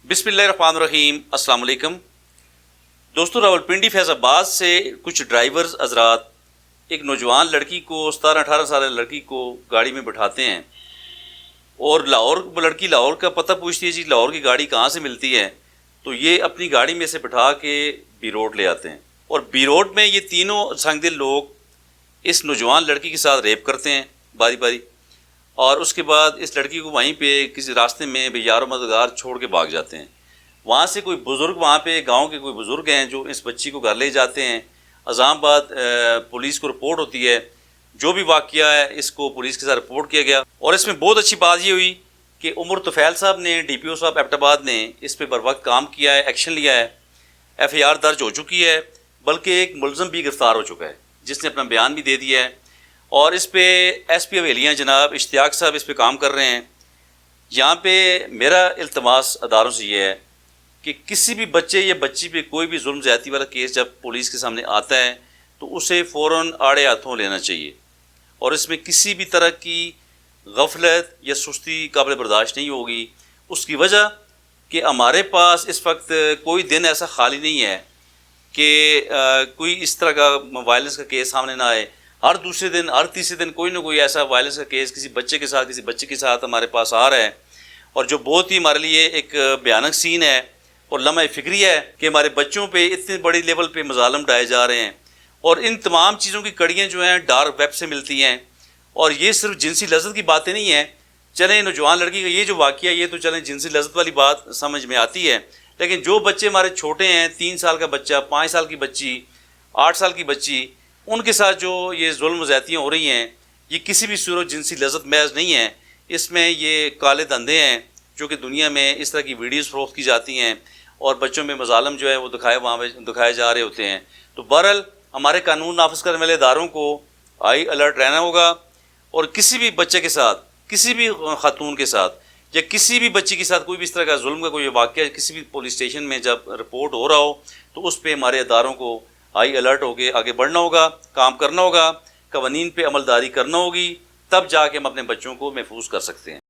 बिस्मिल्लाहिर्रहमानिर्रहीम। अस्सलाम वालेकुम दोस्तों, रावलपिंडी फैज़ाबाद से कुछ ड्राइवर्स हजरात एक नौजवान लड़की को 17-18 साल लड़की को गाड़ी में बिठाते हैं और लड़की लाहौर का पता पूछती है जी लाहौर की गाड़ी कहाँ से मिलती है, तो ये अपनी गाड़ी में से बिठा के बी रोड ले आते हैं और बी रोड में ये तीनों संगदिल लोग इस नौजवान लड़की के साथ रेप करते हैं बारी बारी, और उसके बाद इस लड़की को वहीं पे किसी रास्ते में बेयारो मददगार छोड़ के भाग जाते हैं। वहाँ से कोई बुज़ुर्ग, वहाँ पे गांव के कोई बुज़ुर्ग हैं जो इस बच्ची को घर ले जाते हैं। अज़ामाबाद पुलिस को रिपोर्ट होती है, जो भी वाक़या है इसको पुलिस के साथ रिपोर्ट किया गया। और इसमें बहुत अच्छी बात ये हुई कि उमर तुफ़ैल साहब ने, DPO साहब एबटाबाद ने इस पर बर वक्त काम किया है, एक्शन लिया है, FIR दर्ज हो चुकी है, बल्कि एक मुलज़म भी गिरफ़्तार हो चुका है जिसने अपना बयान भी दे दिया है। और इस पे SP हवेलियाँ जनाब इश्तियाक साहब इस पे काम कर रहे हैं। यहाँ पे मेरा इल्तमास अदारों से ये है कि किसी भी बच्चे या बच्ची पे कोई भी जुल्म ज़्यादती वाला केस जब पुलिस के सामने आता है तो उसे फ़ौरन आड़े हाथों लेना चाहिए और इसमें किसी भी तरह की गफलत या सुस्ती काबिल बर्दाश्त नहीं होगी। उसकी वजह कि हमारे पास इस वक्त कोई दिन ऐसा खाली नहीं है कि कोई इस तरह का वायलेंस का केस सामने ना आए। हर दूसरे दिन, हर तीसरे दिन कोई ना कोई ऐसा वायलेंस का केस किसी बच्चे के साथ, किसी बच्चे के साथ हमारे पास आ रहा है, और जो बहुत ही हमारे लिए एक भयानक सीन है और लम्हा फिक्री है कि हमारे बच्चों पे इतने बड़ी लेवल पे मज़ालम ढाए जा रहे हैं। और इन तमाम चीज़ों की कड़ियाँ जो हैं डार्क वेब से मिलती हैं। और ये सिर्फ जिनसी लज़्ज़त की बातें नहीं हैं। चलें नौजवान लड़की का ये जो वाक़या, ये तो चलें जिनसी लज़्ज़त वाली बात समझ में आती है, लेकिन जो बच्चे हमारे छोटे हैं, 3 साल का बच्चा, 5 साल की बच्ची, 8 साल की बच्ची, उनके साथ जो ये जुल्म ज़्यादतियाँ हो रही हैं, ये किसी भी सूरत जिनसी लज़्ज़त महज नहीं है। इसमें ये काले धंधे हैं जो कि दुनिया में इस तरह की वीडियोज़ फ़रोख्त की जाती हैं और बच्चों में मज़ालम जो है वो दिखाए जा रहे होते हैं। तो बहरहाल हमारे कानून नाफिज करने वाले इदारों को हाई अलर्ट रहना होगा और किसी भी बच्चे के साथ, किसी भी खातून के साथ या किसी भी बच्ची के साथ कोई भी इस तरह का जुल्म का कोई वाक़या किसी भी पुलिस स्टेशन में जब रिपोर्ट हो रहा हो तो उस पर हमारे इदारों को हाई अलर्ट होकर आगे बढ़ना होगा, काम करना होगा, कवानीन पे अमलदारी करना होगी, तब जाके हम अपने बच्चों को महफूज कर सकते हैं।